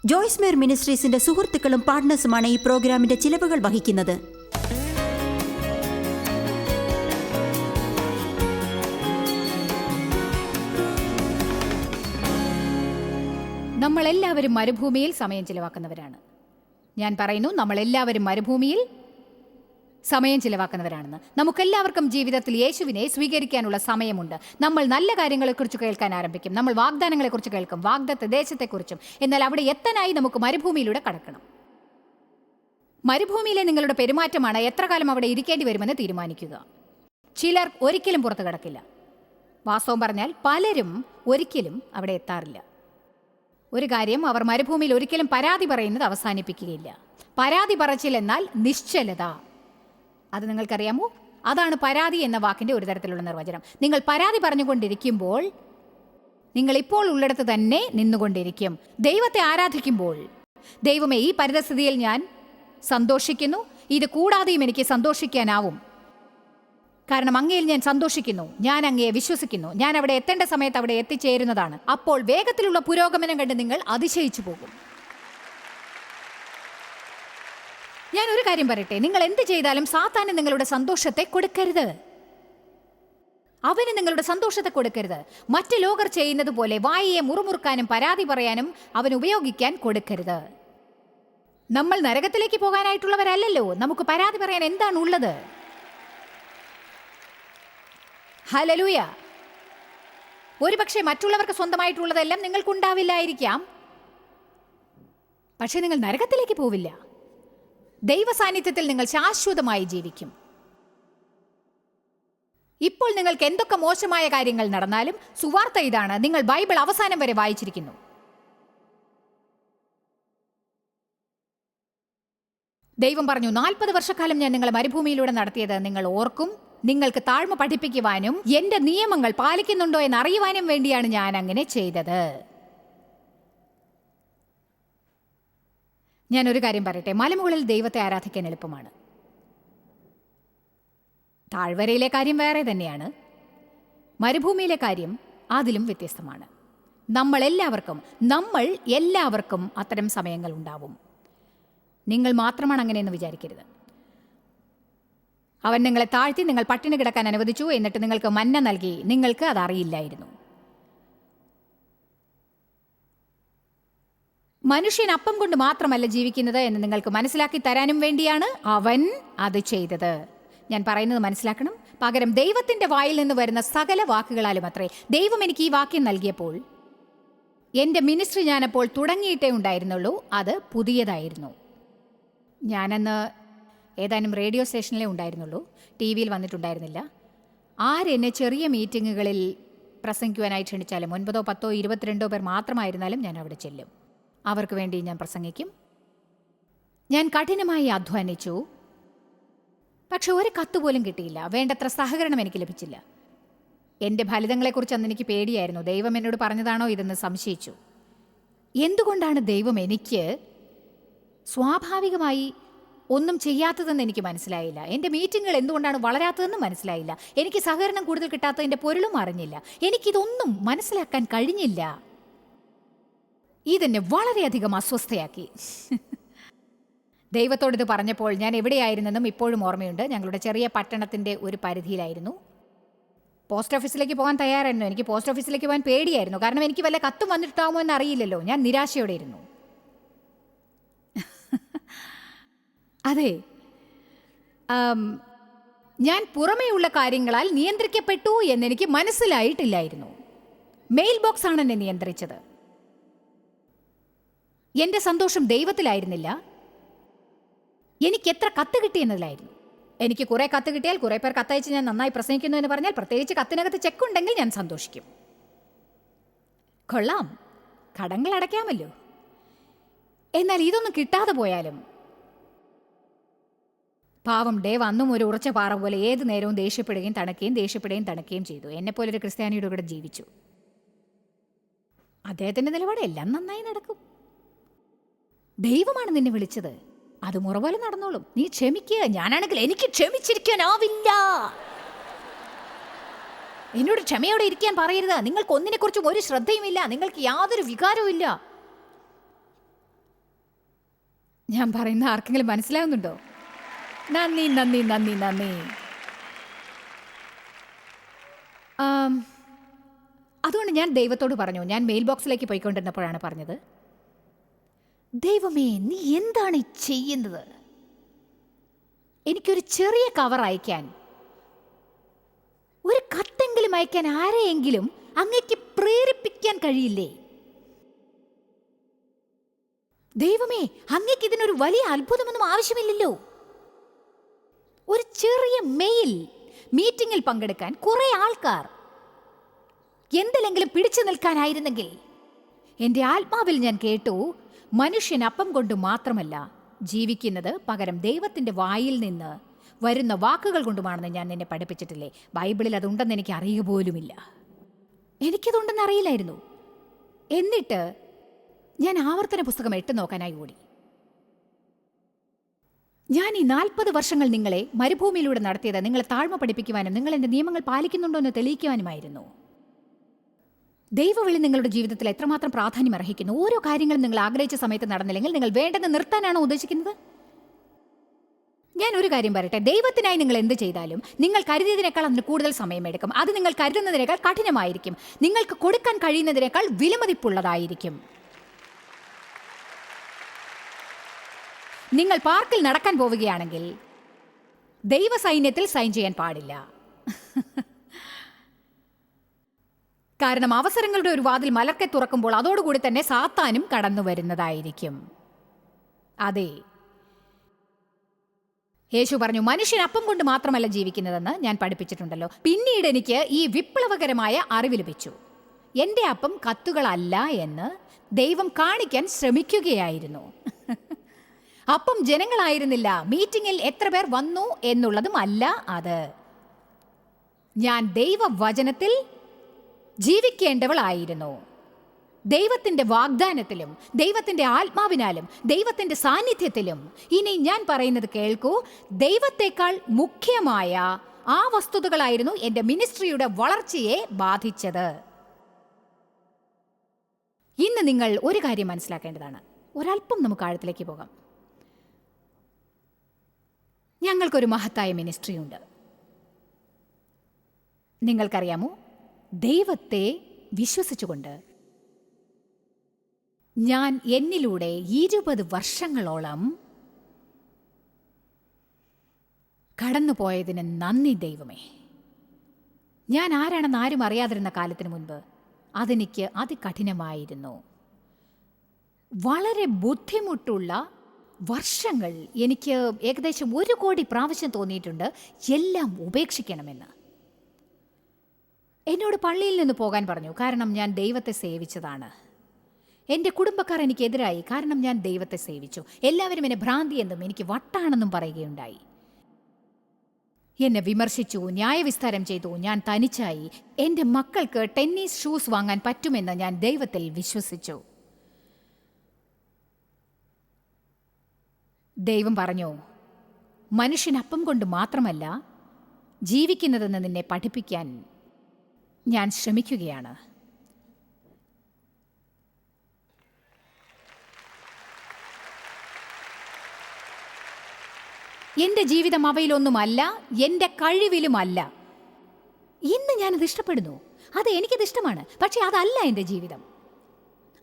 ജോയ്സ് മേർ മിനിസ്ട്രീസിന്റെ സുഹൃത്തുക്കളും പാർട്ട്നേഴ്സുമാണ് ഈ പ്രോഗ്രാമിന്റെ ചിലവുകൾ വഹിക്കുന്നത്. നമ്മളെല്ലാവരും മരുഭൂമിയിൽ സമയം ചിലവാക്കുന്നവരാണ്. ഞാൻ പറയുന്നു, നമ്മളെല്ലാവരും മരുഭൂമിയിൽ സമയം ചിലവാക്കുന്നവരാണെന്ന്. നമുക്കെല്ലാവർക്കും ജീവിതത്തിൽ യേശുവിനെ സ്വീകരിക്കാനുള്ള സമയമുണ്ട്. നമ്മൾ നല്ല കാര്യങ്ങളെക്കുറിച്ച് കേൾക്കാൻ ആരംഭിക്കും. നമ്മൾ വാഗ്ദാനങ്ങളെക്കുറിച്ച് കേൾക്കും, വാഗ്ദത്ത ദേശത്തെക്കുറിച്ചും. എന്നാൽ അവിടെ എത്താനായി നമുക്ക് മരുഭൂമിയിലൂടെ കടക്കണം. മരുഭൂമിയിലെ നിങ്ങളുടെ പെരുമാറ്റമാണ് എത്ര കാലം അവിടെ ഇരിക്കേണ്ടി വരുമെന്ന് തീരുമാനിക്കുക. ചിലർ ഒരിക്കലും പുറത്തു കടക്കില്ല. വാസ്തവം പറഞ്ഞാൽ പലരും ഒരിക്കലും അവിടെ എത്താറില്ല. ഒരു കാര്യം, അവർ മരുഭൂമിയിൽ ഒരിക്കലും പരാതി പറയുന്നത് അവസാനിപ്പിക്കുകയില്ല. പരാതി പറച്ചിൽ എന്നാൽ നിശ്ചലത. അത് നിങ്ങൾക്കറിയാമോ? അതാണ് പരാതി എന്ന വാക്കിൻ്റെ ഒരു തരത്തിലുള്ള നിർവചനം. നിങ്ങൾ പരാതി പറഞ്ഞുകൊണ്ടിരിക്കുമ്പോൾ നിങ്ങൾ ഇപ്പോൾ ഉള്ളിടത്ത് തന്നെ നിന്നുകൊണ്ടിരിക്കും. ദൈവത്തെ ആരാധിക്കുമ്പോൾ, ദൈവമേ, ഈ പരിതസ്ഥിതിയിൽ ഞാൻ സന്തോഷിക്കുന്നു, ഇത് കൂടാതെയും എനിക്ക് സന്തോഷിക്കാനാവും, കാരണം അങ്ങയിൽ ഞാൻ സന്തോഷിക്കുന്നു, ഞാൻ അങ്ങയെ വിശ്വസിക്കുന്നു, ഞാൻ അവിടെ എത്തേണ്ട സമയത്ത് അവിടെ എത്തിച്ചേരുന്നതാണ്. അപ്പോൾ വേഗത്തിലുള്ള പുരോഗമനം കണ്ട് നിങ്ങൾ അതിശയിച്ചു പോകും. ഞാൻ ഒരു കാര്യം പറയട്ടെ, നിങ്ങൾ എന്ത് ചെയ്താലും സാത്താന് നിങ്ങളുടെ സന്തോഷത്തെ കൊടുക്കരുത്. അവന് നിങ്ങളുടെ സന്തോഷത്തെ കൊടുക്കരുത്. മറ്റ് ലോകർ ചെയ്യുന്നത് പോലെ വായിയെ മുറുമുറുക്കാനും പരാതി പറയാനും അവൻ ഉപയോഗിക്കാൻ കൊടുക്കരുത്. നമ്മൾ നരകത്തിലേക്ക് പോകാനായിട്ടുള്ളവരല്ലല്ലോ. നമുക്ക് പരാതി പറയാൻ എന്താണ് ഉള്ളത്? ഹല്ലേലൂയ. ഒരുപക്ഷെ മറ്റുള്ളവർക്ക് സ്വന്തമായിട്ടുള്ളതെല്ലാം നിങ്ങൾക്കുണ്ടാവില്ലായിരിക്കാം, പക്ഷെ നിങ്ങൾ നരകത്തിലേക്ക് പോവില്ല. ദൈവ സാന്നിധ്യത്തിൽ നിങ്ങൾ ശാശ്വതമായി ജീവിക്കും. ഇപ്പോൾ നിങ്ങൾക്ക് എന്തൊക്കെ മോശമായ കാര്യങ്ങൾ നടന്നാലും സുവാർത്ത ഇതാണ്: നിങ്ങൾ ബൈബിൾ അവസാനം വരെ വായിച്ചിരിക്കുന്നു. ദൈവം പറഞ്ഞു, 40 വർഷക്കാലം ഞാൻ നിങ്ങളെ മരുഭൂമിയിലൂടെ നടത്തിയത് നിങ്ങൾ ഓർക്കും. നിങ്ങൾക്ക് താഴ്മ പഠിപ്പിക്കുവാനും എന്റെ നിയമങ്ങൾ പാലിക്കുന്നുണ്ടോ എന്ന് അറിയുവാനും വേണ്ടിയാണ് ഞാൻ അങ്ങനെ ചെയ്തത്. ഞാനൊരു കാര്യം പറയട്ടെ, മലമുകളിൽ ദൈവത്തെ ആരാധിക്കാൻ എളുപ്പമാണ്. താഴ്വരയിലെ കാര്യം വേറെ തന്നെയാണ്. മരുഭൂമിയിലെ കാര്യം അതിലും വ്യത്യസ്തമാണ്. നമ്മൾ എല്ലാവർക്കും അത്തരം സമയങ്ങൾ ഉണ്ടാവും. നിങ്ങൾ മാത്രമാണ് അങ്ങനെയെന്ന് വിചാരിക്കരുത്. അവൻ നിങ്ങളെ താഴ്ത്തി, നിങ്ങൾ പട്ടിണി കിടക്കാൻ അനുവദിച്ചു, എന്നിട്ട് നിങ്ങൾക്ക് മന്ന നൽകി. നിങ്ങൾക്ക് അതറിയില്ലായിരുന്നു. മനുഷ്യൻ അപ്പം കൊണ്ട് മാത്രമല്ല ജീവിക്കുന്നത് എന്ന് നിങ്ങൾക്ക് മനസ്സിലാക്കി തരാനും വേണ്ടിയാണ് അവൻ അത് ചെയ്തത്. ഞാൻ പറയുന്നത് മനസ്സിലാക്കണം. പകരം ദൈവത്തിന്റെ വായിൽ നിന്ന് വരുന്ന സകല വാക്കുകളാലും അത്രേ. ദൈവം എനിക്ക് ഈ വാക്യം നൽകിയപ്പോൾ എൻ്റെ മിനിസ്ട്രി ഞാനപ്പോൾ തുടങ്ങിയിട്ടേ ഉണ്ടായിരുന്നുള്ളൂ. അത് പുതിയതായിരുന്നു. ഞാനന്ന് ഏതാനും റേഡിയോ സ്റ്റേഷനിലേ ഉണ്ടായിരുന്നുള്ളൂ, ടി വിയിൽ വന്നിട്ടുണ്ടായിരുന്നില്ല. ആരെന്നെ ചെറിയ മീറ്റിങ്ങുകളിൽ പ്രസംഗിക്കുവാനായി ക്ഷണിച്ചാലും 9, 10, 22 പേർ മാത്രമായിരുന്നാലും ഞാൻ അവിടെ ചെല്ലും. അവർക്ക് വേണ്ടി ഞാൻ പ്രസംഗിക്കും. ഞാൻ കഠിനമായി അധ്വാനിച്ചു, പക്ഷെ ഒരു കത്ത് പോലും കിട്ടിയില്ല. വേണ്ടത്ര സഹകരണം എനിക്ക് ലഭിച്ചില്ല. എൻ്റെ ഫലിതങ്ങളെക്കുറിച്ച് അന്ന് എനിക്ക് പേടിയായിരുന്നു. ദൈവം എന്നോട് പറഞ്ഞതാണോ ഇതെന്ന് സംശയിച്ചു. എന്തുകൊണ്ടാണ് ദൈവം എനിക്ക് സ്വാഭാവികമായി ഒന്നും ചെയ്യാത്തതെന്ന് എനിക്ക് മനസ്സിലായില്ല. എൻ്റെ മീറ്റിങ്ങുകൾ എന്തുകൊണ്ടാണ് വളരാത്തതെന്നും മനസ്സിലായില്ല. എനിക്ക് സഹകരണം കൂടുതൽ കിട്ടാത്തതിൻ്റെ പൊരുളും അറിഞ്ഞില്ല. എനിക്കിതൊന്നും മനസ്സിലാക്കാൻ കഴിഞ്ഞില്ല. ഇതെന്നെ വളരെയധികം അസ്വസ്ഥയാക്കി. ദൈവത്തോടിത് പറഞ്ഞപ്പോൾ ഞാൻ എവിടെയായിരുന്നെന്നും ഇപ്പോഴും ഓർമ്മയുണ്ട്. ഞങ്ങളുടെ ചെറിയ പട്ടണത്തിൻ്റെ ഒരു പരിധിയിലായിരുന്നു. പോസ്റ്റ് ഓഫീസിലേക്ക് പോകാൻ തയ്യാറായിരുന്നു. എനിക്ക് പോസ്റ്റ് ഓഫീസിലേക്ക് പോകാൻ പേടിയായിരുന്നു, കാരണം എനിക്ക് വല്ല കത്തും വന്നിട്ടാകുമോ എന്ന് അറിയില്ലല്ലോ. ഞാൻ നിരാശയോടെ ഇരുന്നു. അതെ, ഞാൻ പുറമേയുള്ള കാര്യങ്ങളാൽ നിയന്ത്രിക്കപ്പെട്ടു എന്നെനിക്ക് മനസ്സിലായിട്ടില്ലായിരുന്നു. മെയിൽ ബോക്സ് ആണ് എന്നെ നിയന്ത്രിച്ചത്. എൻ്റെ സന്തോഷം ദൈവത്തിലായിരുന്നില്ല, എനിക്ക് എത്ര കത്ത് കിട്ടിയെന്നതിലായിരുന്നു. എനിക്ക് കുറേ കത്ത് കിട്ടിയാൽ, കുറേ പേർ കത്തയച്ച് ഞാൻ നന്നായി പ്രസംഗിക്കുന്നു എന്ന് പറഞ്ഞാൽ, പ്രത്യേകിച്ച് കത്തിനകത്ത് ചെക്കുണ്ടെങ്കിൽ ഞാൻ സന്തോഷിക്കും. കൊള്ളാം, കടങ്ങൾ അടയ്ക്കാമല്ലോ. എന്നാൽ ഇതൊന്നും കിട്ടാതെ പോയാലും, പാവം ഡേവ് അന്നും ഒരു ഉറച്ച പാറ പോലെ ഏത് നേരവും ദേഷ്യപ്പെടുകയും തണുക്കുകയും ചെയ്തു. എന്നെപ്പോലൊരു ക്രിസ്ത്യാനിയുടെ കൂടെ ജീവിച്ചു. അദ്ദേഹത്തിൻ്റെ നിലപാട് എല്ലാം നന്നായി നടക്കും. ദൈവമാണ് നിന്നെ വിളിച്ചത്, അത് മുറ പോലെ നടന്നോളും. നീ ക്ഷമിക്കുക. ഞാനാണെങ്കിൽ എനിക്ക് ക്ഷമിച്ചിരിക്കാനാവില്ല. എന്നോട് ക്ഷമയോടെ ഇരിക്കാൻ പറയരുത്. നിങ്ങൾക്ക് ഒന്നിനെക്കുറിച്ചും ഒരു ശ്രദ്ധയുമില്ല, നിങ്ങൾക്ക് യാതൊരു വികാരവും ഇല്ല. ഞാൻ പറയുന്ന ആർക്കെങ്കിലും മനസ്സിലാവുന്നുണ്ടോ? നന്ദി, നന്ദി, നന്ദി, നന്ദി. അതുകൊണ്ട് ഞാൻ ദൈവത്തോട് പറഞ്ഞു, ഞാൻ മെയിൽ ബോക്സിലേക്ക് പോയിക്കൊണ്ടിരുന്നപ്പോഴാണ് പറഞ്ഞത്, ദൈവമേ, നീ എന്താണ് ഈ ചെയ്യുന്നത്? എനിക്കൊരു ചെറിയ കവർ അയക്കാൻ, ഒരു കത്തെങ്കിലും അയക്കാൻ ആരെയെങ്കിലും അങ്ങേക്ക് പ്രേരിപ്പിക്കാൻ കഴിയില്ലേ? ദൈവമേ, അങ്ങേക്ക് ഇതിനൊരു വലിയ അത്ഭുതമൊന്നും ആവശ്യമില്ലല്ലോ. ഒരു ചെറിയ മെയിൽ, മീറ്റിംഗിൽ പങ്കെടുക്കാൻ കുറെ ആൾക്കാർ, എന്തിലെങ്കിലും പിടിച്ചു നിൽക്കാനായിരുന്നെങ്കിൽ. എൻ്റെ ആത്മാവിൽ ഞാൻ കേട്ടു, മനുഷ്യൻ അപ്പം കൊണ്ട് മാത്രമല്ല ജീവിക്കുന്നത്, പകരം ദൈവത്തിൻ്റെ വായിൽ നിന്ന് വരുന്ന വാക്കുകൾ കൊണ്ടുമാണെന്ന് ഞാൻ നിന്നെ പഠിപ്പിച്ചിട്ടില്ലേ? ബൈബിളിൽ അതുണ്ടെന്ന് എനിക്ക് അറിയുക പോലുമില്ല. എനിക്കതുണ്ടെന്ന് അറിയില്ലായിരുന്നു. എന്നിട്ട് ഞാൻ ആവർത്തന പുസ്തകം 8 നോക്കാനായി ഓടി. ഞാൻ ഈ 40 വർഷങ്ങൾ നിങ്ങളെ മരുഭൂമിയിലൂടെ നടത്തിയത് നിങ്ങളെ താഴ്മ പഠിപ്പിക്കുവാനും നിങ്ങൾ എൻ്റെ നിയമങ്ങൾ പാലിക്കുന്നുണ്ടോ എന്ന് തെളിയിക്കുവാനുമായിരുന്നു. ദൈവവിളി നിങ്ങളുടെ ജീവിതത്തിൽ എത്രമാത്രം പ്രാധാന്യം അർഹിക്കുന്നു. ഓരോ കാര്യങ്ങളും നിങ്ങൾ ആഗ്രഹിച്ച സമയത്ത് നടന്നില്ലെങ്കിൽ നിങ്ങൾ വേണ്ടെന്ന് നിർത്താനാണോ ഉദ്ദേശിക്കുന്നത്? ഞാൻ ഒരു കാര്യം പറയട്ടെ, ദൈവത്തിനായി നിങ്ങൾ എന്ത് ചെയ്താലും നിങ്ങൾ കരുതിയതിനേക്കാൾ അതിന് കൂടുതൽ സമയമെടുക്കും. അത് നിങ്ങൾ കരുതുന്നതിനേക്കാൾ കഠിനമായിരിക്കും. നിങ്ങൾക്ക് കൊടുക്കാൻ കഴിയുന്നതിനേക്കാൾ വിലമതിപ്പുള്ളതായിരിക്കും. നിങ്ങൾ പാർക്കിൽ നടക്കാൻ പോവുകയാണെങ്കിൽ ദൈവസൈന്യത്തിൽ സൈൻ ചെയ്യാൻ പാടില്ല. കാരണം അവസരങ്ങളുടെ ഒരു വാതിൽ മലർക്കെ തുറക്കുമ്പോൾ അതോടുകൂടി തന്നെ സാത്താനും കടന്നു വരുന്നതായിരിക്കും. അതെ, യേശു പറഞ്ഞു, മനുഷ്യൻ അപ്പം കൊണ്ട് മാത്രമല്ല ജീവിക്കുന്നതെന്ന് ഞാൻ പഠിപ്പിച്ചിട്ടുണ്ടല്ലോ. പിന്നീട് എനിക്ക് ഈ വിപ്ലവകരമായ അറിവ് ലഭിച്ചു. എൻ്റെ അപ്പം കത്തുകളല്ല എന്ന് ദൈവം കാണിക്കാൻ ശ്രമിക്കുകയായിരുന്നു. അപ്പം ജനങ്ങളായിരുന്നില്ല, മീറ്റിംഗിൽ എത്ര പേർ വന്നു എന്നുള്ളതും അല്ല അത്. ഞാൻ ദൈവവചനത്തിൽ ജീവിക്കേണ്ടവളായിരുന്നു. ദൈവത്തിൻ്റെ വാഗ്ദാനത്തിലും ദൈവത്തിൻ്റെ ആത്മാവിനാലും ദൈവത്തിൻ്റെ സാന്നിധ്യത്തിലും. ഇനി ഞാൻ പറയുന്നത് കേൾക്കൂ, ദൈവത്തെക്കാൾ മുഖ്യമായ ആ വസ്തുതകളായിരുന്നു എൻ്റെ മിനിസ്ട്രിയുടെ വളർച്ചയെ ബാധിച്ചത്. ഇന്ന് നിങ്ങൾ ഒരു കാര്യം മനസ്സിലാക്കേണ്ടതാണ്. ഒരല്പം നമുക്ക് ആഴത്തിലേക്ക് പോകാം. ഞങ്ങൾക്കൊരു മഹത്തായ മിനിസ്ട്രി ഉണ്ട്. നിങ്ങൾക്കറിയാമോ, ദൈവത്തെ വിശ്വസിച്ചുകൊണ്ട് ഞാൻ എന്നിലൂടെ 20 വർഷങ്ങളോളം കടന്നുപോയതിന് നന്ദി ദൈവമേ. ഞാൻ ആരാണെന്ന് ആരും അറിയാതിരുന്ന കാലത്തിന് മുൻപ് അതെനിക്ക് അതികഠിനമായിരുന്നു. വളരെ ബുദ്ധിമുട്ടുള്ള വർഷങ്ങൾ. എനിക്ക് ഏകദേശം 1 കോടി പ്രാവശ്യം തോന്നിയിട്ടുണ്ട് എല്ലാം ഉപേക്ഷിക്കണമെന്ന്. എന്നോട് പള്ളിയിൽ നിന്ന് പോകാൻ പറഞ്ഞു, കാരണം ഞാൻ ദൈവത്തെ സേവിച്ചതാണ്. എൻ്റെ കുടുംബക്കാർ എനിക്കെതിരായി, കാരണം ഞാൻ ദൈവത്തെ സേവിച്ചു. എല്ലാവരും എന്നെ ഭ്രാന്തി എന്നും എനിക്ക് വട്ടാണെന്നും പറയുകയുണ്ടായി. എന്നെ വിമർശിച്ചു, ന്യായവിസ്താരം ചെയ്തു. ഞാൻ തനിച്ചായി. എൻ്റെ മക്കൾക്ക് ടെന്നീസ് ഷൂസ് വാങ്ങാൻ പറ്റുമെന്ന് ഞാൻ ദൈവത്തിൽ വിശ്വസിച്ചു. ദൈവം പറഞ്ഞു, മനുഷ്യൻ അപ്പം കൊണ്ട് മാത്രമല്ല ജീവിക്കുന്നതെന്ന് നിന്നെ പഠിപ്പിക്കാൻ ഞാൻ ശ്രമിക്കുകയാണ്. എൻ്റെ ജീവിതം അവയിലൊന്നുമല്ല, എൻ്റെ കഴിവിലുമല്ല. ഇന്ന് ഞാനത് ഇഷ്ടപ്പെടുന്നു. അത് എനിക്കത് ഇഷ്ടമാണ്. പക്ഷെ അതല്ല എൻ്റെ ജീവിതം.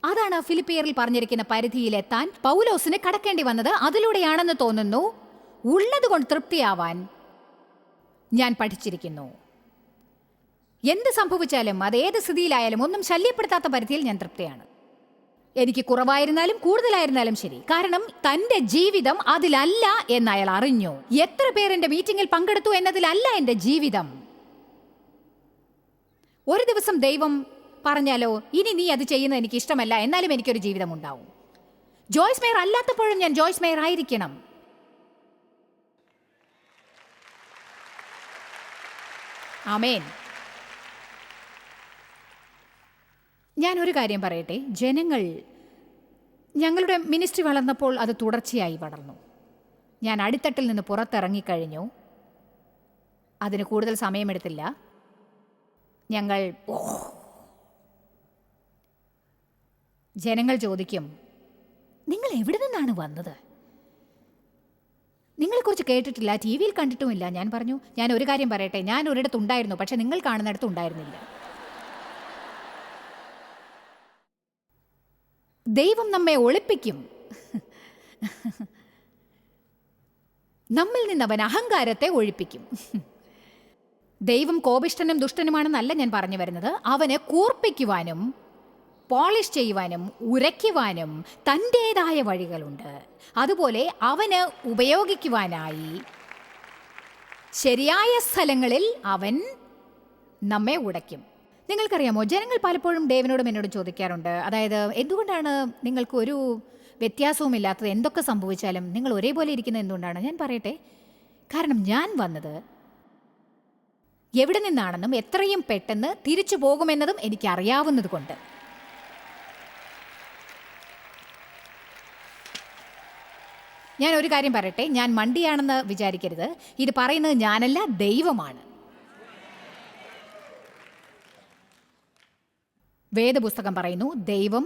അതാണ് ഫിലിപ്പിയറിൽ പറഞ്ഞിരിക്കുന്ന പരിധിയിലെത്താൻ പൗലോസിന് കടക്കേണ്ടി വന്നത്. അതിലൂടെയാണെന്ന് തോന്നുന്നു. ഉള്ളതുകൊണ്ട് തൃപ്തിയാവാൻ ഞാൻ പഠിച്ചിരിക്കുന്നു. എന്ത് സംഭവിച്ചാലും, അത് ഏത് സ്ഥിതിയിലായാലും ഒന്നും ശല്യപ്പെടുത്താത്ത പരിധിയിൽ ഞാൻ തൃപ്തിയാണ്. എനിക്ക് കുറവായിരുന്നാലും കൂടുതലായിരുന്നാലും ശരി. കാരണം തൻ്റെ ജീവിതം അതിലല്ല എന്ന് അയാൾ അറിഞ്ഞു. എത്ര പേർ എൻ്റെ മീറ്റിംഗിൽ പങ്കെടുത്തു എന്നതിലല്ല എൻ്റെ ജീവിതം. ഒരു ദിവസം ദൈവം പറഞ്ഞാലോ, ഇനി നീ അത് ചെയ്യുന്നത് എനിക്ക് ഇഷ്ടമല്ല, എന്നാലും എനിക്കൊരു ജീവിതം ഉണ്ടാവും. ജോയ്സ് മേയർ അല്ലാത്തപ്പോഴും ഞാൻ ജോയ്സ് മേയർ ആയിരിക്കണം. ആമേൻ. ഞാൻ ഒരു കാര്യം പറയട്ടെ. ഞങ്ങളുടെ മിനിസ്ട്രി വളർന്നപ്പോൾ അത് തുടർച്ചയായി വളർന്നു. ഞാൻ അടിത്തട്ടിൽ നിന്ന് പുറത്തിറങ്ങിക്കഴിഞ്ഞു. അതിന് കൂടുതൽ സമയമെടുത്തില്ല. ജനങ്ങൾ ചോദിക്കും, നിങ്ങൾ എവിടെ നിന്നാണ് വന്നത്? നിങ്ങളെക്കുറിച്ച് കേട്ടിട്ടില്ല, ടി വിയിൽ കണ്ടിട്ടുമില്ല. ഞാൻ പറഞ്ഞു, ഞാൻ ഒരു കാര്യം പറയട്ടെ, ഞാൻ ഒരിടത്ത് ഉണ്ടായിരുന്നു, പക്ഷെ നിങ്ങൾ കാണുന്നിടത്ത് ഉണ്ടായിരുന്നില്ല. ദൈവം നമ്മെ ഒളിപ്പിക്കും. നമ്മിൽ നിന്ന് അവൻ അഹങ്കാരത്തെ ഒഴിപ്പിക്കും. ദൈവം കോപിഷ്ഠനും ദുഷ്ടനുമാണെന്നല്ല ഞാൻ പറഞ്ഞു വരുന്നത്. അവന് കൂർപ്പിക്കുവാനും പോളിഷ് ചെയ്യുവാനും ഉരയ്ക്കുവാനും തൻ്റേതായ വഴികളുണ്ട്. അതുപോലെ അവന് ഉപയോഗിക്കുവാനായി ശരിയായ സ്ഥലങ്ങളിൽ അവൻ നമ്മെ ഉടയ്ക്കും. നിങ്ങൾക്കറിയാമോ, ജനങ്ങൾ പലപ്പോഴും ദേവനോടും എന്നോടും ചോദിക്കാറുണ്ട്, അതായത് എന്തുകൊണ്ടാണ് നിങ്ങൾക്ക് ഒരു വ്യത്യാസവും ഇല്ലാത്തത്, എന്തൊക്കെ സംഭവിച്ചാലും നിങ്ങൾ ഒരേപോലെ ഇരിക്കുന്നത് എന്തുകൊണ്ടാണ്? ഞാൻ പറയട്ടെ, കാരണം ഞാൻ വന്നത് എവിടെ നിന്നാണെന്നും എത്രയും പെട്ടെന്ന് തിരിച്ചു പോകുമെന്നതും എനിക്കറിയാവുന്നത് കൊണ്ട്. ഞാൻ ഒരു കാര്യം പറയട്ടെ, ഞാൻ മണ്ടിയാണെന്ന് വിചാരിക്കരുത്. ഇത് പറയുന്നത് ഞാനല്ല, ദൈവമാണ്. വേദപുസ്തകം പറയുന്നു, ദൈവം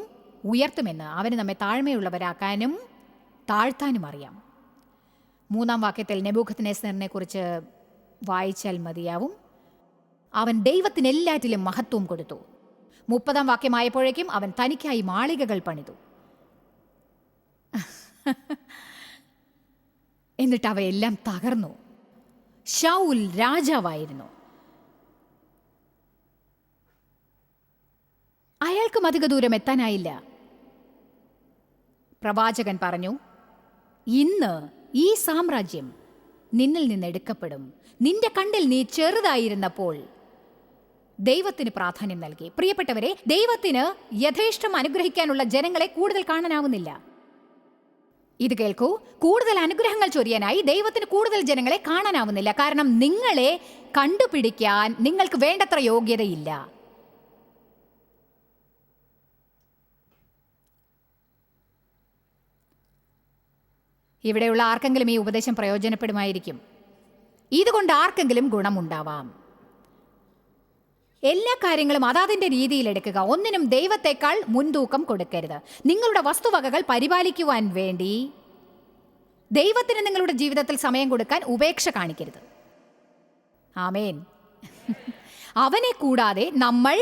ഉയർത്തുമെന്ന്. അവന് നമ്മെ താഴ്മയുള്ളവരാക്കാനും താഴ്ത്താനും അറിയാം. 3-ാം വാക്യത്തിൽ നെബൂഖദ്നേസറിനെ കുറിച്ച് വായിച്ചാൽ മതിയാവും. അവൻ ദൈവത്തിന് എല്ലാറ്റിലും മഹത്വം കൊടുത്തു. 30-ാം വാക്യമായപ്പോഴേക്കും അവൻ തനിക്കായി മാളികകൾ പണിതു. എന്നിട്ട് അവയെല്ലാം തകർന്നു. ശൗൽ രാജാവായിരുന്നു. അയാൾക്കും അധിക ദൂരം എത്താനായില്ല. പ്രവാചകൻ പറഞ്ഞു, ഇന്ന് ഈ സാമ്രാജ്യം നിന്നിൽ നിന്ന് എടുക്കപ്പെടും. നിന്റെ കണ്ണിൽ നീ ചെറുതായിരുന്നപ്പോൾ ദൈവത്തിന് പ്രാധാന്യം നൽകി. പ്രിയപ്പെട്ടവരെ, ദൈവത്തിന് യഥേഷ്ടം അനുഗ്രഹിക്കാനുള്ള ജനങ്ങളെ കൂടുതൽ കാണാനാവുന്നില്ല. ഇത് കേൾക്കൂ, കൂടുതൽ അനുഗ്രഹങ്ങൾ ചൊരിയാനായി ദൈവത്തിന് കൂടുതൽ ജനങ്ങളെ കാണാനാവുന്നില്ല. കാരണം നിങ്ങളെ കണ്ടുപിടിക്കാൻ നിങ്ങൾക്ക് വേണ്ടത്ര യോഗ്യതയില്ല. ഇവിടെയുള്ള ആർക്കെങ്കിലും ഈ ഉപദേശം പ്രയോജനപ്പെടുമായിരിക്കും. ഇതുകൊണ്ട് ആർക്കെങ്കിലും ഗുണമുണ്ടാവാം. എല്ലാ കാര്യങ്ങളും അതാതിൻ്റെ രീതിയിലെടുക്കുക. ഒന്നിനും ദൈവത്തെക്കാൾ മുൻതൂക്കം കൊടുക്കരുത്. നിങ്ങളുടെ വസ്തുവകകൾ പരിപാലിക്കുവാൻ വേണ്ടി ദൈവത്തിന് നിങ്ങളുടെ ജീവിതത്തിൽ സമയം കൊടുക്കാൻ ഉപേക്ഷ കാണിക്കരുത്. ആമേൻ. അവനെ കൂടാതെ നമ്മൾ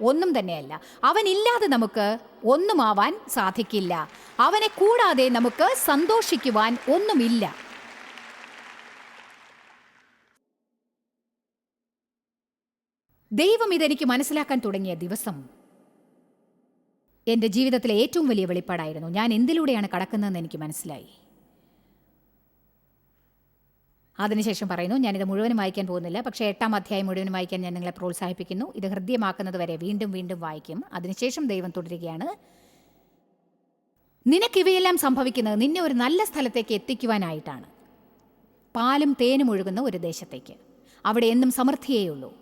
ഒന്നും തന്നെയല്ല. അവനില്ലാതെ നമുക്ക് ഒന്നുമാവാൻ സാധിക്കില്ല. അവനെ കൂടാതെ നമുക്ക് സന്തോഷിക്കുവാൻ ഒന്നുമില്ല. ദൈവം ഇതെനിക്ക് മനസ്സിലാക്കാൻ തുടങ്ങിയ ദിവസം എൻ്റെ ജീവിതത്തിലെ ഏറ്റവും വലിയ വെളിപ്പാടായിരുന്നു. ഞാൻ എന്തിലൂടെയാണ് കടക്കുന്നതെന്ന് എനിക്ക് മനസ്സിലായി. അതിനുശേഷം പറയുന്നു, ഞാനിത് മുഴുവനും വായിക്കാൻ പോകുന്നില്ല, പക്ഷേ 8-ാം അധ്യായം മുഴുവനും വായിക്കാൻ ഞാൻ നിങ്ങളെ പ്രോത്സാഹിപ്പിക്കുന്നു. ഇത് ഹൃദ്യമാക്കുന്നത് വരെ വീണ്ടും വീണ്ടും വായിക്കും. അതിനുശേഷം ദൈവം തുടരുകയാണ്, നിനക്കിവയെല്ലാം സംഭവിക്കുന്നത് നിന്നെ ഒരു നല്ല സ്ഥലത്തേക്ക് എത്തിക്കുവാനായിട്ടാണ്, പാലും തേനും ഒഴുകുന്ന ഒരു ദേശത്തേക്ക്. അവിടെ എന്നും സമൃദ്ധിയേയുള്ളൂ.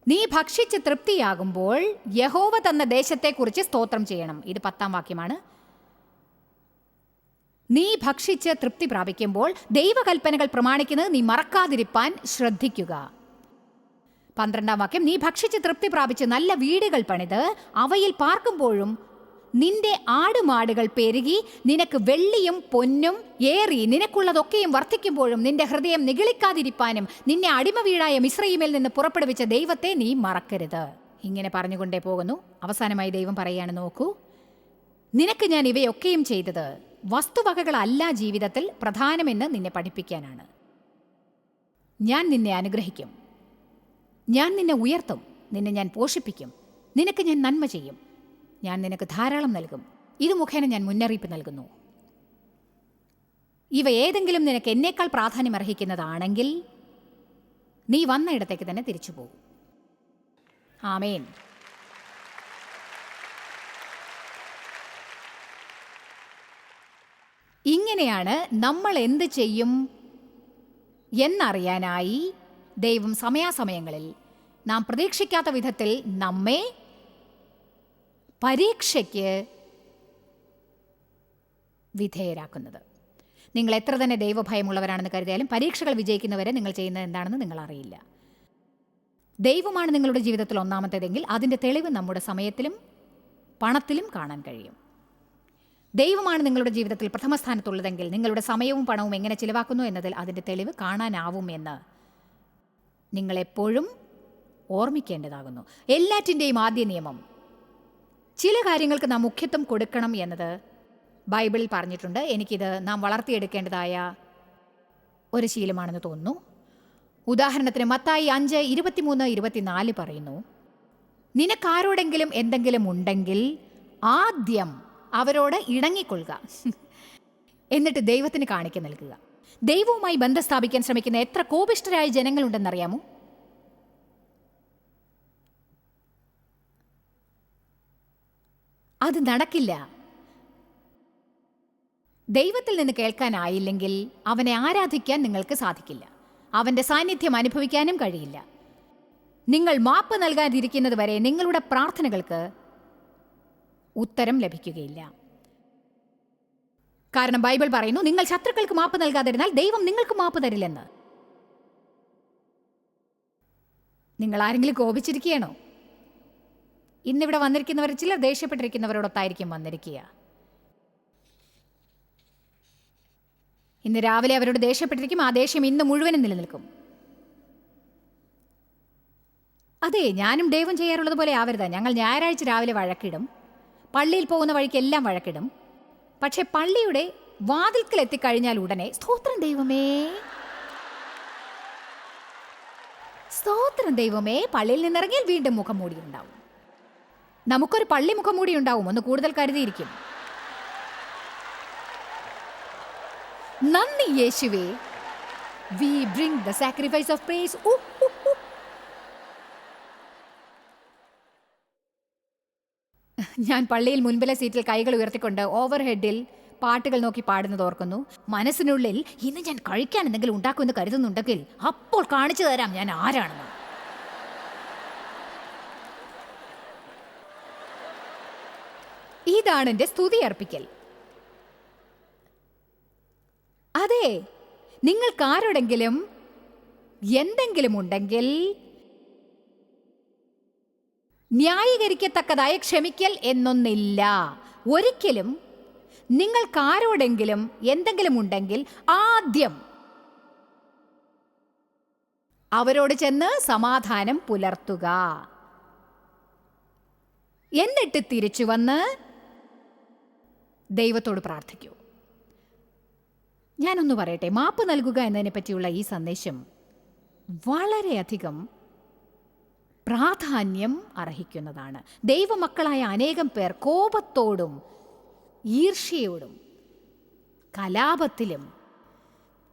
നീ ഭക്ഷിച്ച് തൃപ്തിയാകുമ്പോൾ യഹോവ തന്ന ദേശത്തെക്കുറിച്ച് സ്തോത്രം ചെയ്യണം. ഇത് 10-ാം വാക്യമാണ്. നീ ഭക്ഷിച്ച് തൃപ്തി പ്രാപിക്കുമ്പോൾ ദൈവകൽപ്പനകൾ പ്രമാണിക്കുന്നത് നീ മറക്കാതിരിപ്പാൻ ശ്രദ്ധിക്കുക. 12-ാം വാക്യം, നീ ഭക്ഷിച്ച് തൃപ്തി പ്രാപിച്ച് നല്ല വീടുകൾ പണിത് അവയിൽ പാർക്കുമ്പോഴും നിന്റെ ആടുമാടുകൾ പെരുകി നിനക്ക് വെള്ളിയും പൊന്നും ഏറി നിനക്കുള്ളതൊക്കെയും വർദ്ധിക്കുമ്പോഴും നിന്റെ ഹൃദയം നിഗളിക്കാതിരിപ്പാനും നിന്നെ അടിമ വീടായ മിസ്രയീമിൽ നിന്ന് പുറപ്പെടുവിച്ച ദൈവത്തെ നീ മറക്കരുത്. ഇങ്ങനെ പറഞ്ഞുകൊണ്ടേ പോകുന്നു. അവസാനമായി ദൈവം പറയുകയാണ്, നോക്കൂ, നിനക്ക് ഞാൻ ഇവയൊക്കെയും ചെയ്തത് വസ്തുവകകളല്ല ജീവിതത്തിൽ പ്രധാനമെന്ന് നിന്നെ പഠിപ്പിക്കാനാണ്. ഞാൻ നിന്നെ അനുഗ്രഹിക്കും, ഞാൻ നിന്നെ ഉയർത്തും, നിന്നെ ഞാൻ പോഷിപ്പിക്കും, നിനക്ക് ഞാൻ നന്മ ചെയ്യും, ഞാൻ നിനക്ക് ധാരാളം നൽകും. ഇത് മുഖേന ഞാൻ മുന്നറിയിപ്പ് നൽകുന്നു. ഇവ ഏതെങ്കിലും നിനക്ക് എന്നേക്കാൾ പ്രാധാന്യം അർഹിക്കുന്നതാണെങ്കിൽ നീ വന്ന ഇടത്തേക്ക് തന്നെ തിരിച്ചു പോകും. ആമേൻ. ഇങ്ങനെയാണ് നമ്മൾ എന്ത് ചെയ്യും എന്നറിയാനായി ദൈവം സമയാസമയങ്ങളിൽ നാം പ്രതീക്ഷിക്കാത്ത വിധത്തിൽ നമ്മെ പരീക്ഷയ്ക്ക് വിധേയരാക്കുന്നത്. നിങ്ങൾ എത്ര തന്നെ ദൈവഭയമുള്ളവരാണെന്ന് കരുതിയാലും പരീക്ഷകൾ വിജയിക്കുന്നവരെ നിങ്ങൾ ചെയ്യുന്നത് എന്താണെന്ന് നിങ്ങൾ അറിയില്ല. ദൈവമാണ് നിങ്ങളുടെ ജീവിതത്തിൽ ഒന്നാമത്തേതെങ്കിൽ അതിൻ്റെ തെളിവ് നമ്മുടെ സമയത്തിലും പണത്തിലും കാണാൻ കഴിയും. ദൈവമാണ് നിങ്ങളുടെ ജീവിതത്തിൽ പ്രഥമ സ്ഥാനത്തുള്ളതെങ്കിൽ നിങ്ങളുടെ സമയവും പണവും എങ്ങനെ ചിലവാക്കുന്നു എന്നതിൽ അതിൻ്റെ തെളിവ് കാണാനാവും എന്ന് നിങ്ങളെപ്പോഴും ഓർമ്മിക്കേണ്ടതാകുന്നു. എല്ലാറ്റിൻ്റെയും ആദ്യ നിയമം, ചില കാര്യങ്ങൾക്ക് നാം മുഖ്യത്വം കൊടുക്കണം എന്നത് ബൈബിളിൽ പറഞ്ഞിട്ടുണ്ട്. എനിക്കിത് നാം വളർത്തിയെടുക്കേണ്ടതായ ഒരു ശീലമാണെന്ന് തോന്നുന്നു. ഉദാഹരണത്തിന് മത്തായി 5:23-24 പറയുന്നു, നിനക്കാരോടെങ്കിലും എന്തെങ്കിലും ഉണ്ടെങ്കിൽ ആദ്യം അവരോട് ഇണങ്ങിക്കൊള്ളുക, എന്നിട്ട് ദൈവത്തിന് കാണിക്ക നൽകുക. ദൈവവുമായി ബന്ധം സ്ഥാപിക്കാൻ ശ്രമിക്കുന്ന എത്ര കോപിഷ്ഠരായ ജനങ്ങളുണ്ടെന്നറിയാമോ? അത് നടക്കില്ല. ദൈവത്തിൽ നിന്ന് കേൾക്കാനായില്ലെങ്കിൽ അവനെ ആരാധിക്കാൻ നിങ്ങൾക്ക് സാധിക്കില്ല. അവൻ്റെ സാന്നിധ്യം അനുഭവിക്കാനും കഴിയില്ല. നിങ്ങൾ മാപ്പ് നൽകാതിരിക്കുന്നത് വരെ നിങ്ങളുടെ പ്രാർത്ഥനകൾക്ക് ഉത്തരം ലഭിക്കുകയില്ല. കാരണം ബൈബിൾ പറയുന്നു, നിങ്ങൾ ശത്രുക്കൾക്ക് മാപ്പ് നൽകാതിരുന്നാൽ ദൈവം നിങ്ങൾക്ക് മാപ്പ് തരില്ലെന്ന്. നിങ്ങൾ ആരെങ്കിലും കോപിച്ചിരിക്കുകയാണോ? ഇന്നിവിടെ വന്നിരിക്കുന്നവർ ചിലർ ദേഷ്യപ്പെട്ടിരിക്കുന്നവരോടൊത്തായിരിക്കും വന്നിരിക്കുക. ഇന്ന് രാവിലെ അവരോട് ദേഷ്യപ്പെട്ടിരിക്കും. ആ ദേഷ്യം ഇന്ന് മുഴുവനും നിലനിൽക്കും. അതെ, ഞാനും ദൈവം ചെയ്യാറുള്ളത് പോലെ ആവരുത്. ഞങ്ങൾ ഞായറാഴ്ച രാവിലെ വഴക്കിടും, പള്ളിയിൽ പോകുന്ന വഴിക്കെല്ലാം വഴക്കിടും. പക്ഷെ പള്ളിയുടെ വാതിൽക്കൽ എത്തിക്കഴിഞ്ഞാൽ ഉടനെ സ്തോത്രം ദൈവമേ, സ്തോത്രം ദൈവമേ, പള്ളിയിൽ നിന്നിറങ്ങിയാൽ വീണ്ടും മുഖം മൂടി ഉണ്ടാവും. നമുക്കൊരു പള്ളി മുഖം മൂടി ഉണ്ടാവും, ഒന്ന് കൂടുതൽ കരുതിയിരിക്കും. നന്ദി യേശുവേ, we bring the sacrifice of praise. ഞാൻ പള്ളിയിൽ മുൻപിലെ സീറ്റിൽ കൈകൾ ഉയർത്തിക്കൊണ്ട് ഓവർ ഹെഡിൽ പാട്ടുകൾ നോക്കി പാടുന്നത് ഓർക്കുന്നു. മനസ്സിനുള്ളിൽ ഇന്ന് ഞാൻ കഴിക്കാൻ എന്തെങ്കിലും ഉണ്ടാക്കുമെന്ന് കരുതുന്നുണ്ടെങ്കിൽ അപ്പോൾ കാണിച്ചു തരാം ഞാൻ ആരാണെന്ന്. ഇതാണ് എൻ്റെ സ്തുതി അർപ്പിക്കൽ. അതെ, നിങ്ങൾക്കാരോടെങ്കിലും എന്തെങ്കിലും ഉണ്ടെങ്കിൽ ന്യായീകരിക്കത്തക്കതായ ക്ഷമിക്കൽ എന്നൊന്നില്ല. ഒരിക്കലും നിങ്ങൾക്കാരോടെങ്കിലും എന്തെങ്കിലും ഉണ്ടെങ്കിൽ ആദ്യം അവരോട് ചെന്ന് സമാധാനം പുലർത്തുക, എന്നിട്ട് തിരിച്ചു വന്ന് ദൈവത്തോട് പ്രാർത്ഥിക്കൂ. ഞാനൊന്ന് പറയട്ടെ, മാപ്പ് നൽകുക എന്നതിനെ പറ്റിയുള്ള ഈ സന്ദേശം വളരെയധികം പ്രാധാന്യം അർഹിക്കുന്നതാണ്. ദൈവമക്കളായ അനേകം പേർ കോപത്തോടും ഈർഷ്യയോടും കലാപത്തിലും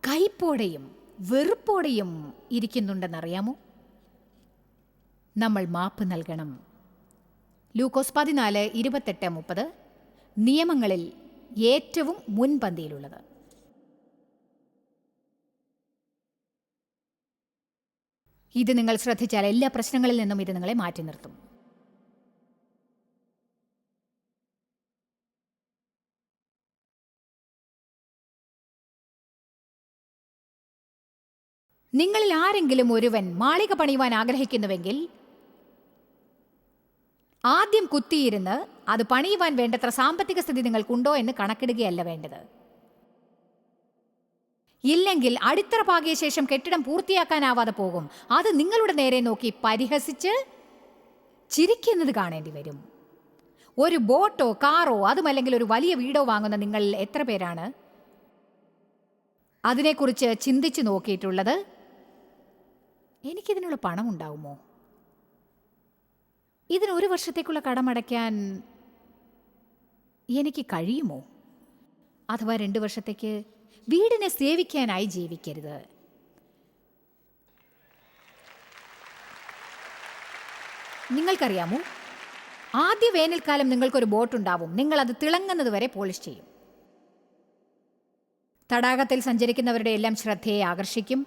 കയ്പോടെയും വെറുപ്പോടെയും ഇരിക്കുന്നുണ്ടെന്നറിയാമോ? നമ്മൾ മാപ്പ് നൽകണം. ലൂക്കോസ് 14:28-30 നിയമങ്ങളിൽ ഏറ്റവും മുൻപന്തിയിലുള്ളത്. ഇത് നിങ്ങൾ ശ്രദ്ധിച്ചാൽ എല്ലാ പ്രശ്നങ്ങളിൽ നിന്നും ഇത് നിങ്ങളെ മാറ്റി നിർത്തും. നിങ്ങളിൽ ആരെങ്കിലും ഒരുവൻ മാളിക പണിയുവാൻ ആഗ്രഹിക്കുന്നുവെങ്കിൽ ആദ്യം കുത്തിയിരുന്ന് അത് പണിയുവാൻ വേണ്ടത്ര സാമ്പത്തിക സ്ഥിതി നിങ്ങൾക്കുണ്ടോ എന്ന് കണക്കിടുകയല്ല വേണ്ടത്. ഇല്ലെങ്കിൽ അടിത്തറ പാകിയ ശേഷം കെട്ടിടം പൂർത്തിയാക്കാനാവാതെ പോകും. അത് നിങ്ങളുടെ നേരെ നോക്കി പരിഹസിച്ച് ചിരിക്കുന്നത് കാണേണ്ടി വരും. ഒരു ബോട്ടോ കാറോ അതുമല്ലെങ്കിൽ ഒരു വലിയ വീടോ വാങ്ങുന്ന നിങ്ങൾ എത്ര പേരാണ് അതിനെക്കുറിച്ച് ചിന്തിച്ചു നോക്കിയിട്ടുള്ളത്? എനിക്കിതിനുള്ള പണം ഉണ്ടാവുമോ? ഇതിന് 1 വർഷത്തേക്കുള്ള കടമടയ്ക്കാൻ എനിക്ക് കഴിയുമോ? അഥവാ 2 വർഷത്തേക്ക്? വീടിനെ സേവിക്കാനായി ജീവിക്കരുത്. നിങ്ങൾക്കറിയാമോ, ആദ്യ വേനൽക്കാലം നിങ്ങൾക്കൊരു ബോട്ടുണ്ടാവും. നിങ്ങളത് തിളങ്ങുന്നത് വരെ പോളിഷ് ചെയ്യും. തടാകത്തിൽ സഞ്ചരിക്കുന്നവരുടെ എല്ലാം ശ്രദ്ധയെ ആകർഷിക്കും.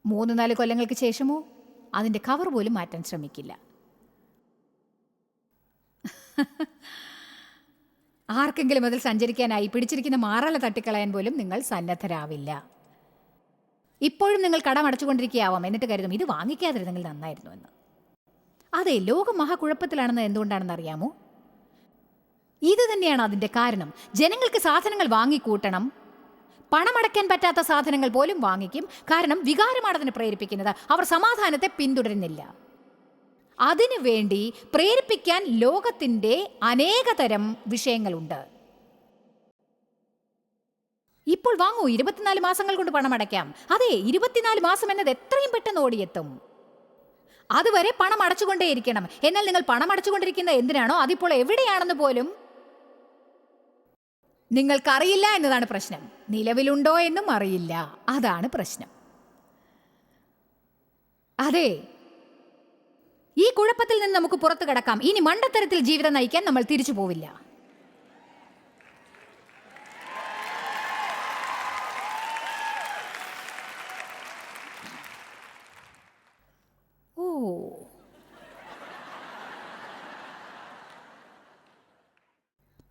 3-4 കൊല്ലങ്ങൾക്ക് ശേഷമോ അതിൻ്റെ കവർ പോലും മാറ്റാൻ ശ്രമിക്കില്ല. ആർക്കെങ്കിലും അതിൽ സഞ്ചരിക്കാനായി പിടിച്ചിരിക്കുന്ന മാറല തട്ടിക്കളയാൻ പോലും നിങ്ങൾ സന്നദ്ധരാവില്ല. ഇപ്പോഴും നിങ്ങൾ കടമടച്ചുകൊണ്ടിരിക്കുകയാവാം. എന്നിട്ട് കരുതും ഇത് വാങ്ങിക്കാതിരുന്നെങ്കിൽ നന്നായിരുന്നു എന്ന്. അതെ, ലോകം മഹാകുഴപ്പത്തിലാണെന്ന് എന്തുകൊണ്ടാണെന്ന് അറിയാമോ? ഇത് തന്നെയാണ് അതിന്റെ കാരണം. ജനങ്ങൾക്ക് സാധനങ്ങൾ വാങ്ങിക്കൂട്ടണം. പണമടയ്ക്കാൻ പറ്റാത്ത സാധനങ്ങൾ പോലും വാങ്ങിക്കും. കാരണം വികാരമാണ് അതിനെ പ്രേരിപ്പിക്കുന്നത്. അവർ സമാധാനത്തെ പിന്തുടരുന്നില്ല. അതിനുവേണ്ടി പ്രേരിപ്പിക്കാൻ ലോകത്തിന്റെ അനേകതരം വിഷയങ്ങളുണ്ട്. ഇപ്പോൾ വാങ്ങൂ, 24 മാസങ്ങൾ കൊണ്ട് പണമടയ്ക്കാം. അതെ, 24 മാസം എന്നത് എത്രയും പെട്ടെന്ന് ഓടിയെത്തും. അതുവരെ പണം അടച്ചുകൊണ്ടേയിരിക്കണം. എന്നാൽ നിങ്ങൾ പണം അടച്ചുകൊണ്ടിരിക്കുന്നത് എന്തിനാണോ അതിപ്പോൾ എവിടെയാണെന്ന് പോലും നിങ്ങൾക്കറിയില്ല എന്നതാണ് പ്രശ്നം. നിലവിലുണ്ടോ എന്നും അറിയില്ല. അതാണ് പ്രശ്നം. അതെ, ഈ കുഴപ്പത്തിൽ നിന്ന് നമുക്ക് പുറത്തു കടക്കാം. ഇനി മണ്ടത്തരത്തിൽ ജീവിതം നയിക്കാൻ നമ്മൾ തിരിച്ചു പോവില്ല.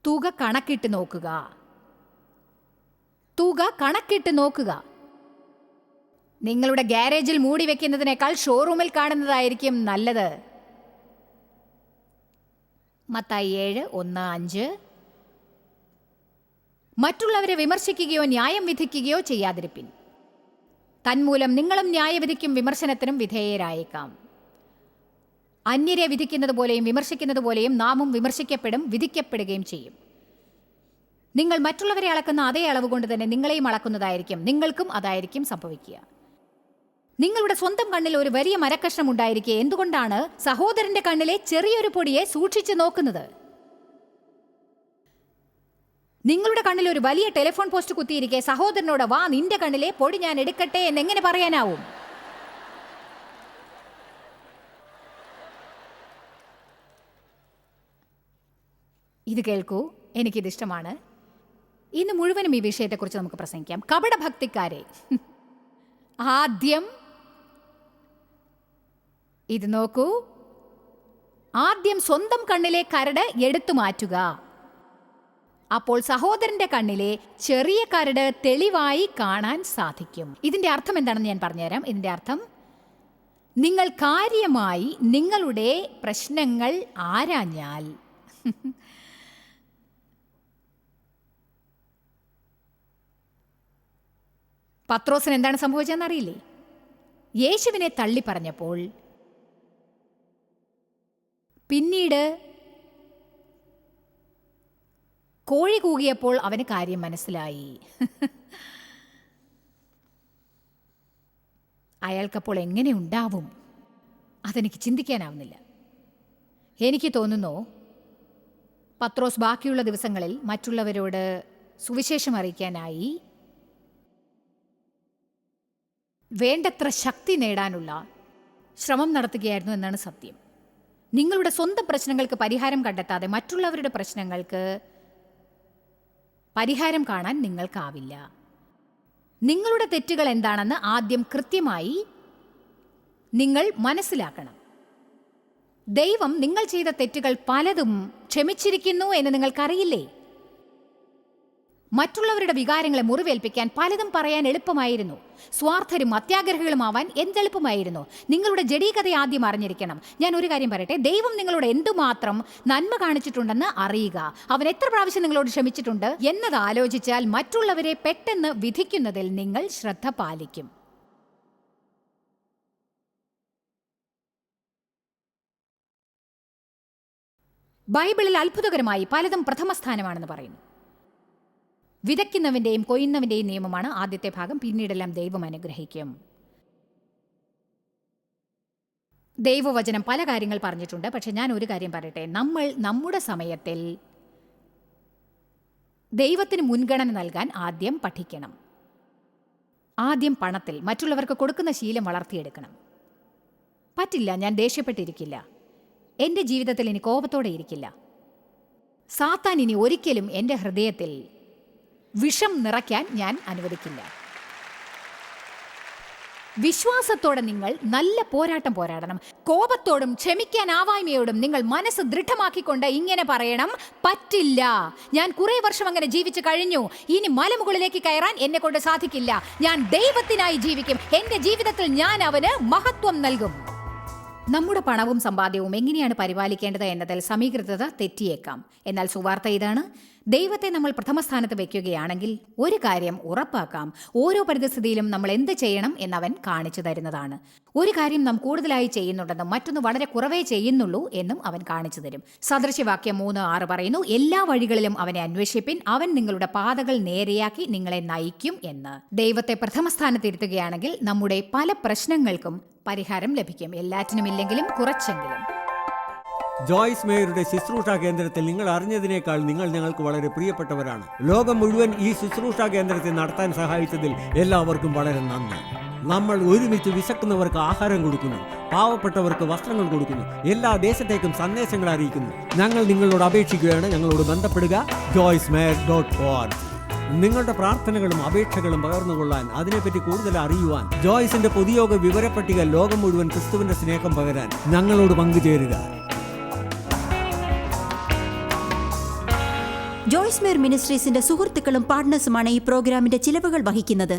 തുക കണക്കിട്ട് നോക്കുക. തുക കണക്കിട്ട് നോക്കുക. നിങ്ങളുടെ ഗ്യാരേജിൽ മൂടി വെക്കുന്നതിനേക്കാൾ ഷോറൂമിൽ കാണുന്നതായിരിക്കും നല്ലത്. മത്തായി 7:1-5. മറ്റുള്ളവരെ വിമർശിക്കുകയോ ന്യായം വിധിക്കുകയോ ചെയ്യാതിരിപ്പിൻ. തന്മൂലം നിങ്ങളും ന്യായവിധിക്കും വിമർശനത്തിനും വിധേയരായേക്കാം. അന്യരെ വിധിക്കുന്നത് പോലെയും വിമർശിക്കുന്നത് പോലെയും നാമും വിമർശിക്കപ്പെടും, വിധിക്കപ്പെടുകയും ചെയ്യും. നിങ്ങൾ മറ്റുള്ളവരെ അളക്കുന്ന അതേ അളവ് കൊണ്ട് തന്നെ നിങ്ങളെയും അളക്കുന്നതായിരിക്കും. നിങ്ങൾക്കും അതായിരിക്കും സംഭവിക്കുക. നിങ്ങളുടെ സ്വന്തം കണ്ണിൽ ഒരു വലിയ മരക്കഷ്ണം ഉണ്ടായിരിക്കെ എന്തുകൊണ്ടാണ് സഹോദരന്റെ കണ്ണിലെ ചെറിയൊരു പൊടിയെ സൂക്ഷിച്ചു നോക്കുന്നത്? നിങ്ങളുടെ കണ്ണിൽ ഒരു വലിയ ടെലിഫോൺ പോസ്റ്റ് കുത്തിയിരിക്കെ സഹോദരനോട് വാ നിന്റെ കണ്ണിലെ പൊടി ഞാൻ എടുക്കട്ടെ എന്നെങ്ങനെ പറയാനാവും? ഇത് കേൾക്കൂ, എനിക്കിതിഷ്ടമാണ്. ഇന്ന് മുഴുവനും ഈ വിഷയത്തെക്കുറിച്ച് നമുക്ക് പ്രസംഗിക്കാം. കപടഭക്തിക്കാരെ, ആദ്യം ഇത് നോക്കൂ. ആദ്യം സ്വന്തം കണ്ണിലെ കരട് എടുത്തു മാറ്റുക. അപ്പോൾ സഹോദരന്റെ കണ്ണിലെ ചെറിയ കരട് തെളിവായി കാണാൻ സാധിക്കും. ഇതിന്റെ അർത്ഥം എന്താണെന്ന് ഞാൻ പറഞ്ഞുതരാം. ഇതിന്റെ അർത്ഥം, നിങ്ങൾ കാര്യമായി നിങ്ങളുടെ പ്രശ്നങ്ങൾ ആരാഞ്ഞാൽ പത്രോസിന് എന്താണ് സംഭവിച്ചതെന്ന് അറിയില്ലേ? യേശുവിനെ തള്ളി പറഞ്ഞപ്പോൾ പിന്നീട് കോഴി കൂകിയപ്പോൾ അവന് കാര്യം മനസ്സിലായി. അയാൾക്കപ്പോൾ എങ്ങനെ ഉണ്ടാവും അതെനിക്ക് ചിന്തിക്കാനാവുന്നില്ല. എനിക്ക് തോന്നുന്നു പത്രോസ് ബാക്കിയുള്ള ദിവസങ്ങളിൽ മറ്റുള്ളവരോട് സുവിശേഷം അറിയിക്കാനായി വേണ്ടത്ര ശക്തി നേടാനുള്ള ശ്രമം നടത്തുകയായിരുന്നു എന്നാണ് സത്യം. നിങ്ങളുടെ സ്വന്തം പ്രശ്നങ്ങൾക്ക് പരിഹാരം കണ്ടെത്താതെ മറ്റുള്ളവരുടെ പ്രശ്നങ്ങൾക്ക് പരിഹാരം കാണാൻ നിങ്ങൾക്കാവില്ല. നിങ്ങളുടെ തെറ്റുകൾ എന്താണെന്ന് ആദ്യം കൃത്യമായി നിങ്ങൾ മനസ്സിലാക്കണം. ദൈവം നിങ്ങൾ ചെയ്ത തെറ്റുകൾ പലതും ക്ഷമിച്ചിരിക്കുന്നു എന്ന് നിങ്ങൾക്കറിയില്ലേ? മറ്റുള്ളവരുടെ വികാരങ്ങളെ മുറിവേൽപ്പിക്കാൻ പലതും പറയാൻ എളുപ്പമായിരുന്നു. സ്വാർത്ഥരും അത്യാഗ്രഹികളുമാവാൻ എന്തെളുപ്പമായിരുന്നു. നിങ്ങളുടെ ജഡീകത ആദ്യം അറിഞ്ഞിരിക്കണം. ഞാൻ ഒരു കാര്യം പറയട്ടെ, ദൈവം നിങ്ങളോട് എന്തുമാത്രം നന്മ കാണിച്ചിട്ടുണ്ടെന്ന് അറിയുക. അവൻ എത്ര പ്രാവശ്യം നിങ്ങളോട് ക്ഷമിച്ചിട്ടുണ്ട് എന്നത് ആലോചിച്ചാൽ മറ്റുള്ളവരെ പെട്ടെന്ന് വിധിക്കുന്നതിൽ നിങ്ങൾ ശ്രദ്ധ പാലിക്കും. ബൈബിളിൽ അത്ഭുതകരമായി പലതും പ്രഥമസ്ഥാനമാണെന്ന് പറയുന്നു. വിതയ്ക്കുന്നവന്റെയും കൊയ്യുന്നവന്റെയും നിയമമാണ് ആദ്യത്തെ ഭാഗം. പിന്നീടെല്ലാം ദൈവം അനുഗ്രഹിക്കും. ദൈവവചനം പല കാര്യങ്ങൾ പറഞ്ഞിട്ടുണ്ട്. പക്ഷെ ഞാൻ ഒരു കാര്യം പറയട്ടെ, നമ്മൾ നമ്മുടെ സമയത്തിൽ ദൈവത്തിന് മുൻഗണന നൽകാൻ ആദ്യം പഠിക്കണം. ആദ്യം പണത്തിൽ മറ്റുള്ളവർക്ക് കൊടുക്കുന്ന ശീലം വളർത്തിയെടുക്കണം. പറ്റില്ല, ഞാൻ ദേഷ്യപ്പെട്ടിരിക്കില്ല, എൻ്റെ ജീവിതത്തിൽ ഇനി കോപത്തോടെ ഇരിക്കില്ല, സാത്താൻ ഇനി ഒരിക്കലും എൻ്റെ ഹൃദയത്തിൽ വിഷം നിറയ്ക്കാൻ ഞാൻ അനുവദിക്കില്ല. വിശ്വാസത്തോടെ നിങ്ങൾ നല്ല പോരാട്ടം പോരാടണം. കോപത്തോടും ക്ഷമിക്കാനാവായ്മയോടും നിങ്ങൾ മനസ്സ് ദൃഢമാക്കിക്കൊണ്ട് ഇങ്ങനെ പറയണം, പറ്റില്ല, ഞാൻ കുറെ വർഷം അങ്ങനെ ജീവിച്ചു കഴിഞ്ഞു, ഇനി മലമുകളിലേക്ക് കയറാൻ എന്നെ കൊണ്ട് സാധിക്കില്ല, ഞാൻ ദൈവത്തിനായി ജീവിക്കും, എൻ്റെ ജീവിതത്തിൽ ഞാൻ അവന് മഹത്വം നൽകും. നമ്മുടെ പണവും സമ്പാദ്യവും എങ്ങനെയാണ് പരിപാലിക്കേണ്ടത് എന്നതിൽ സമീകൃതത തെറ്റിയേക്കാം. എന്നാൽ സുവാർത്ത ഇതാണ്: ദൈവത്തെ നമ്മൾ പ്രഥമ സ്ഥാനത്ത് വെക്കുകയാണെങ്കിൽ ഒരു കാര്യം ഉറപ്പാക്കാം, ഓരോ പരിതസ്ഥിതിയിലും നമ്മൾ എന്ത് ചെയ്യണം എന്നവൻ കാണിച്ചു തരുന്നതാണ്. ഒരു കാര്യം നാം കൂടുതലായി ചെയ്യുന്നുണ്ടെന്നും മറ്റൊന്ന് വളരെ കുറവേ ചെയ്യുന്നുള്ളൂ എന്നും അവൻ കാണിച്ചു തരും. സദൃശ്യവാക്യം 3:6 പറയുന്നു, എല്ലാ വഴികളിലും അവനെ അന്വേഷിപ്പിൻ, അവൻ നിങ്ങളുടെ പാതകൾ നേരെയാക്കി നിങ്ങളെ നയിക്കും എന്ന്. ദൈവത്തെ പ്രഥമ സ്ഥാനത്തിരുത്തുകയാണെങ്കിൽ നമ്മുടെ പല പ്രശ്നങ്ങൾക്കും പരിഹാരം ലഭിക്കും. എല്ലാറ്റിനുമില്ലെങ്കിലും കുറച്ചെങ്കിലും. ജോയ്സ് മേയറുടെ ശുശ്രൂഷാ കേന്ദ്രത്തിൽ നിങ്ങൾ അറിഞ്ഞതിനേക്കാൾ നിങ്ങൾ ഞങ്ങൾക്ക് വളരെ പ്രിയപ്പെട്ടവരാണ്. ലോകം മുഴുവൻ ഈ ശുശ്രൂഷാ കേന്ദ്രത്തെ നടത്താൻ സഹായിച്ചതിൽ എല്ലാവർക്കും വളരെ നന്ദി. നമ്മൾ ഒരുമിച്ച് വിശക്കുന്നവർക്ക് ആഹാരം കൊടുക്കുന്നു, പാവപ്പെട്ടവർക്ക് വസ്ത്രങ്ങൾ കൊടുക്കുന്നു, എല്ലാ ദേശത്തേക്കും സന്ദേശങ്ങൾ അറിയിക്കുന്നു. ഞങ്ങൾ നിങ്ങളോട് അപേക്ഷിക്കുകയാണ്, ഞങ്ങളോട് ബന്ധപ്പെടുക. joycemeyer.org. നിങ്ങളുടെ പ്രാർത്ഥനകളും അപേക്ഷകളും പകർന്നുകൊള്ളാൻ, അതിനെപ്പറ്റി കൂടുതൽ അറിയുവാൻ, ജോയ്സിന്റെ പൊതുയോഗ വിവരപ്പട്ടിക ലോകം മുഴുവൻ ക്രിസ്തുവിന്റെ സ്നേഹം പകരാൻ ഞങ്ങളോട് പങ്കുചേരുക. ജോയ്സ് മേയർ മിനിസ്ട്രീസിന്റെ സുഹൃത്തുക്കളും പാർട്ട്നേഴ്സുമാണ് ഈ പ്രോഗ്രാമിന്റെ ചിലവുകൾ വഹിക്കുന്നത്.